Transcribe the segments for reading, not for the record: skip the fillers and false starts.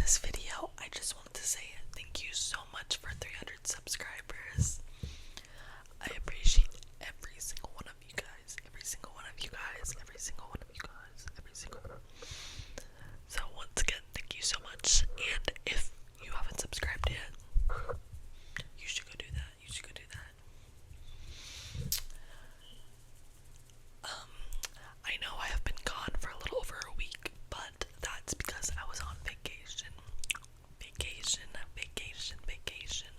this video, I just wanted to say thank you so much for 300 subscribers. I appreciate every single one of you guys, every single one of you guys, every single one of you guys, every single one. So once again, thank you so much. And if you haven't subscribed yet, you should go do that. You should go do that. I know I have been gone for a little over a week, but that's because I was on vacation. Vacation.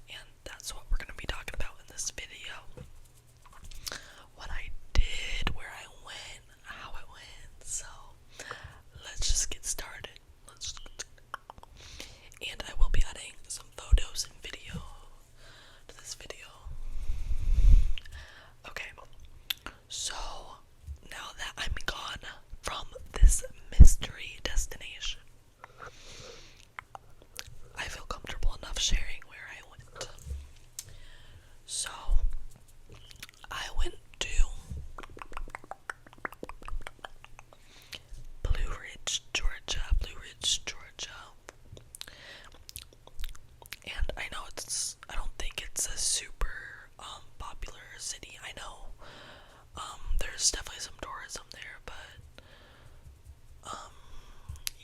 And that's what we're going to be talking about in this video. What I did, where I went, how it went. So, let's just get started. And I will be adding some photos and video to this video. Okay, so now that I'm gone from this mystery destination, I feel comfortable enough sharing where I went. So, I went to Blue Ridge, Georgia. And I know I don't think it's a super popular city. I know there's definitely some tourism there, but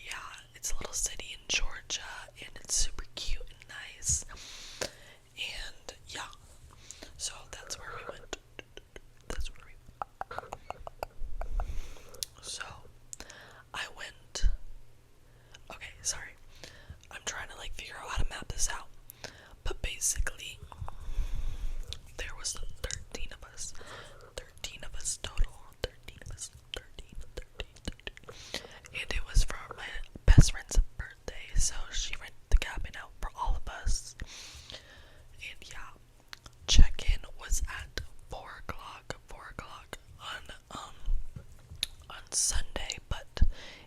yeah, it's a little city in Georgia, and it's super cute and nice. And yeah, so that's where we went. So I went. Okay, sorry. I'm trying to figure out how to map this out. But basically, there was 13 of us. 13 of us total. 13 of us. 13. And it was for my best friend's birthday, so she rented the cabin out for all of us. And yeah, check-in was at 4 o'clock. 4 o'clock on Sunday, but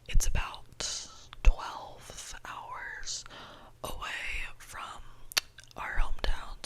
it's about 12 hours away from our hometown,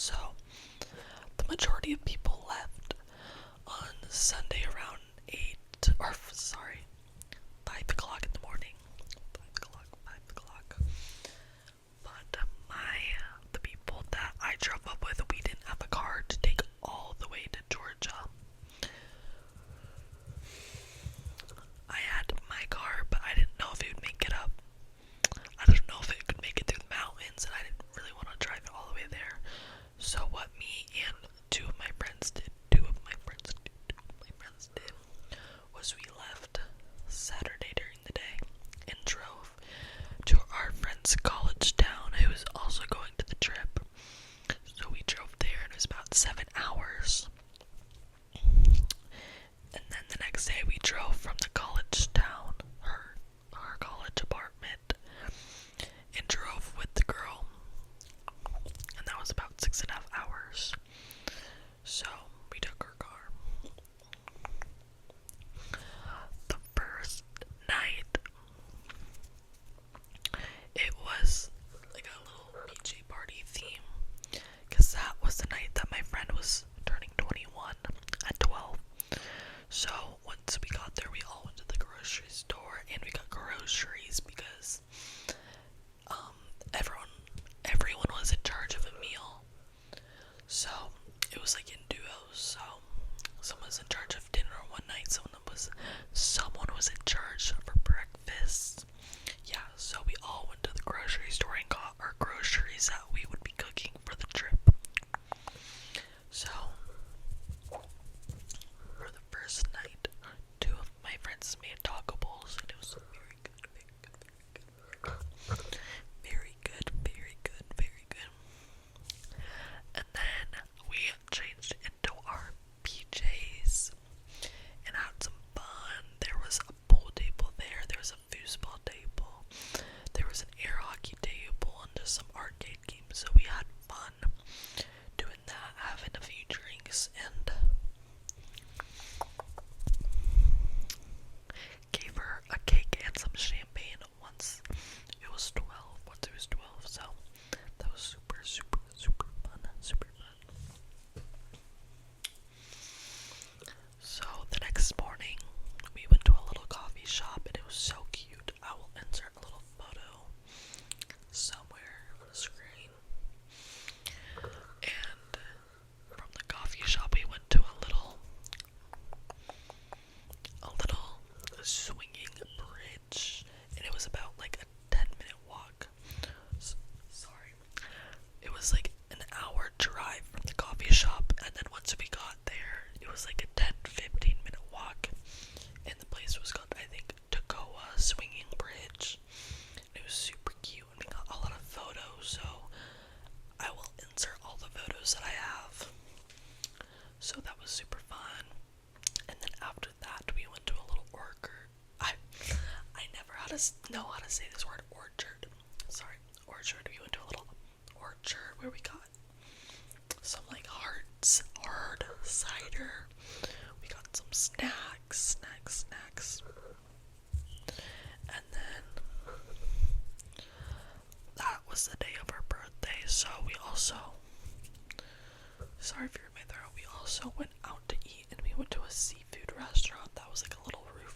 to say this word, orchard. Sorry, orchard. We went to a little orchard where we got some like hard cider. We got some snacks. And then that was the day of our birthday, so we also, sorry for my throat, we also went out to eat, and we went to a seafood restaurant that was like a little roof.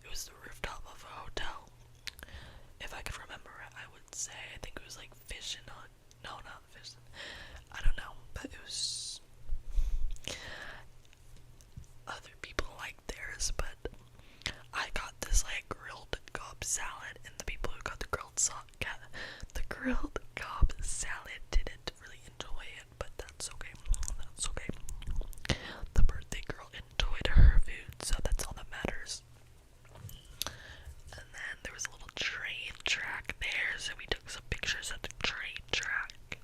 It was the rooftop of a hotel. If I could remember it, I would say, I think it was like fish and no, not fish. I don't know, but it was, other people like theirs, but I got this like grilled Cobb salad, and the people who got the grilled Cobb salad didn't really enjoy it, but that's okay. That's okay. The birthday girl enjoyed her food, so that's all that matters. And then there was a little train track there, so we took some pictures of the train track.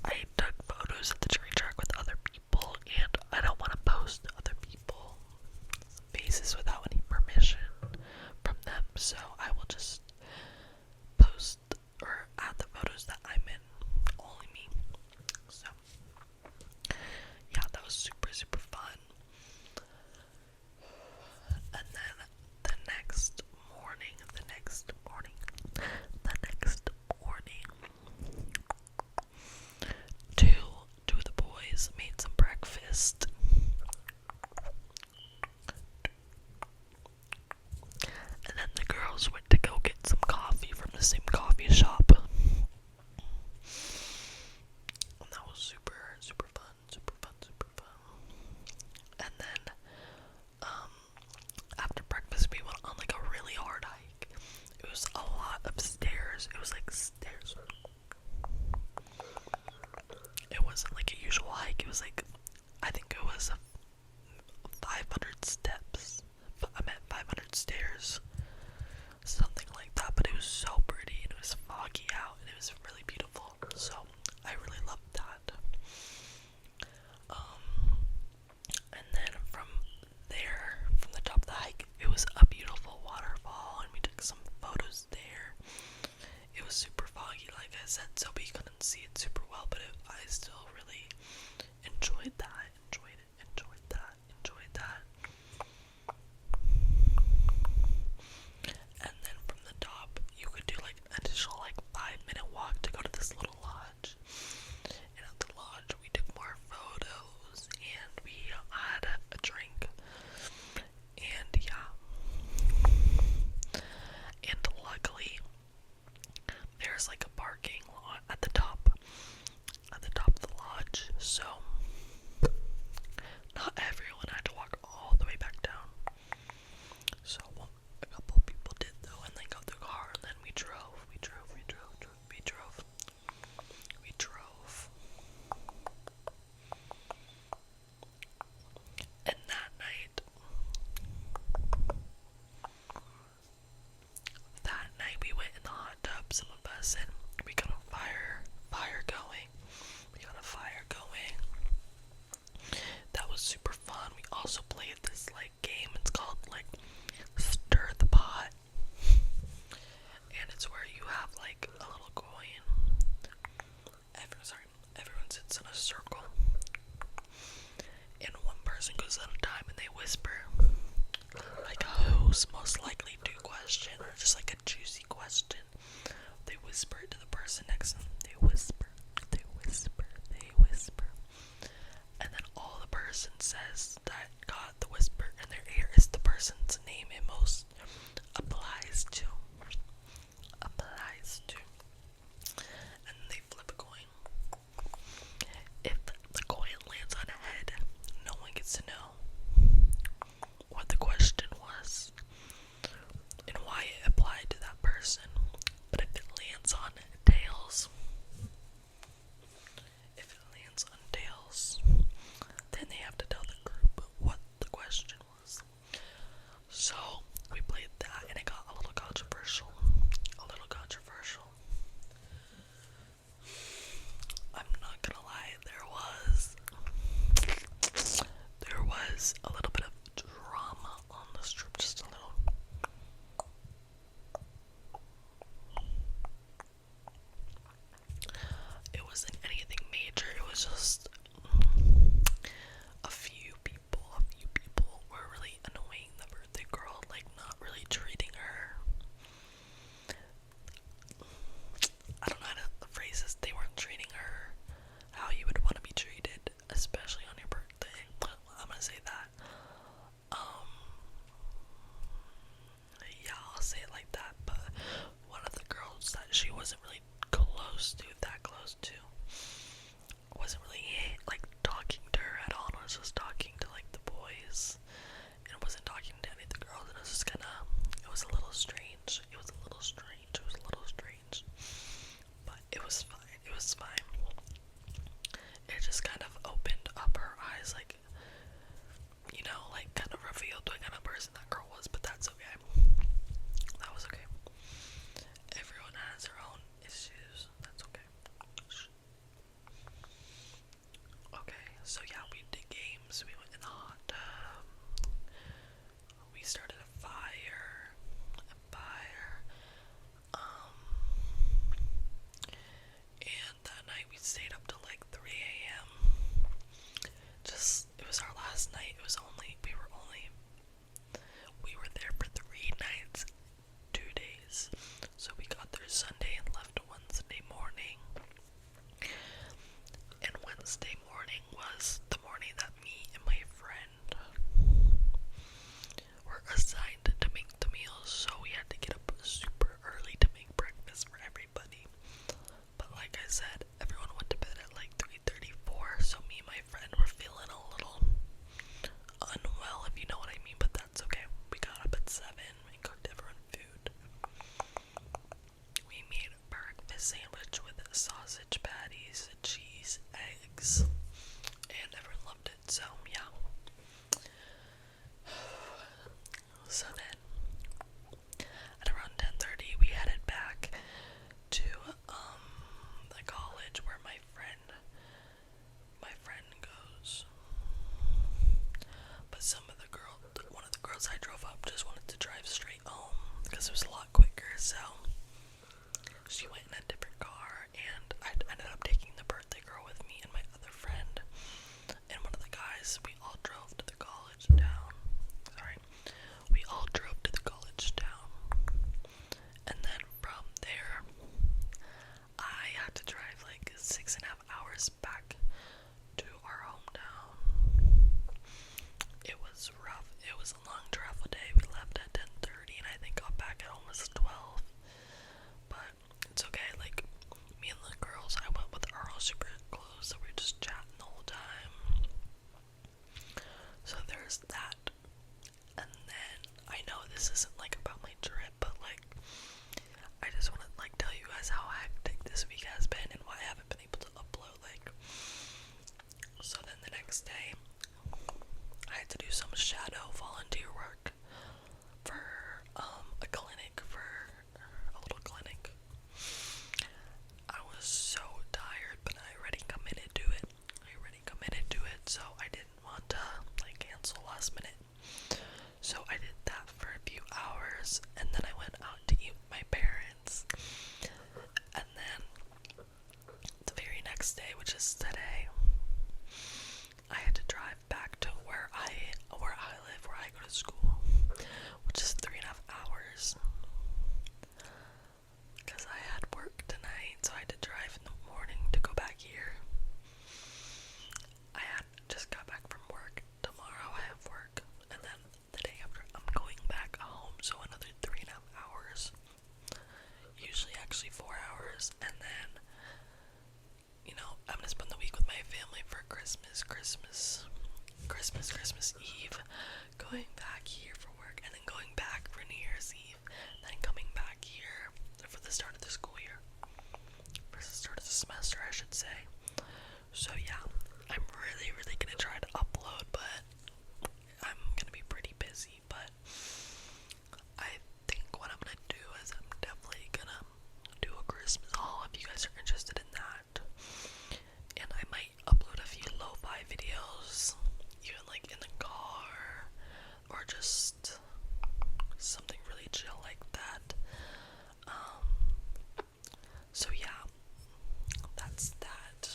I took photos of the train track with other people, and I don't want to post other people's faces without any permission from them, so I will just post or add the photos that I'm in, only me. So yeah, that was super fun. And then the next morning, two of the boys made some breakfast. And then the girls went to go get some coffee from the same coffee shop. And that was super fun. And then, after breakfast, we went on like a really hard hike. It was a lot of stairs. It was like stairs. It wasn't like a usual hike. It was like, I think it was 500 steps. I meant 500 stairs. Something like that, but it was so pretty, and it was foggy out, and it was really beautiful, so I really loved that. And then from there, from the top of the hike, it was a beautiful waterfall, and we took some photos there. It was super foggy, like I said, so we couldn't see it super well, but I still really enjoyed that. And then from the top, you could do like an additional like 5-minute walk to go to this little lodge. And at the lodge, we took more photos, and we had a drink. And yeah. And luckily, there's like a parking lot at the top of the lodge, so not everyone had to walk all the way back down. So a couple people did though, and they got their car, and then we drove. And that night we went in the hot tub, some of us, and we got a fire going. That was super fun. We also played this like game. It's called like Stir the Pot. And it's where you have like a little coin. Everyone sits in a circle. And one person goes at a time, and they whisper like who's most likely to question, or just like a juicy question. They whisper it to the person next to them. They whisper. And then all the person says that got the whisper in their ear is the person's name it most applies to. And they flip a coin. If the coin lands on a head, no one gets to know what the question was and why it applied to that person. But if it lands on tails, then they have to tell the group what the question was. So we played that. because it was a lot quicker. So she went in a different car, and I ended up taking the birthday girl with me and my other friend and one of the guys. We all drove to the college town. Sorry, we all drove to the college town, and then from there, I had to drive like 6.5 hours back to our hometown. It was rough. It was a long travel day. We left at 10:30 and I think got back at almost 12. But it's okay. Like, me and the girls I went with are all super close, so we were just chatting the whole time. So there's that. And then I know this isn't like about my trip, but like I just want to like tell you guys how hectic this week has been and why I haven't been able to upload. Like, so then the next day I had to do some shadow volunteer work for a clinic, for a little clinic. I was so tired, but I already committed to it. So I didn't want to like cancel last minute. So I did that for a few hours, and then I went out to eat with my parents. And then the very next day, which is today, I had to drive back to where I live, where I go to school, which is 3.5 hours. Because I had work tonight, so I had to drive in the morning to go back here. I had just got back from work. Tomorrow I have work, and then the day after I'm going back home, so another 3.5 hours. Usually actually 4 hours, and then, you know, I'm gonna spend the week with my family for Christmas Eve, going back here for work, and then going back for New Year's Eve, then coming back here for the start of the school year, for the start of the semester, I should say. So yeah, I'm really gonna try to upload, but I'm gonna be pretty busy. But I think what I'm gonna do is I'm definitely gonna do a Christmas haul if you guys are interested in that. And I might upload a few lo-fi videos, even like in the car, or just something really chill like that. So yeah, that's that.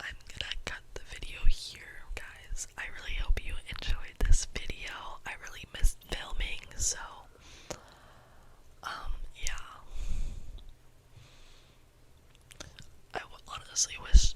I'm gonna cut the video here, guys. I really hope you enjoyed this video. I really missed filming, so yeah. I honestly wish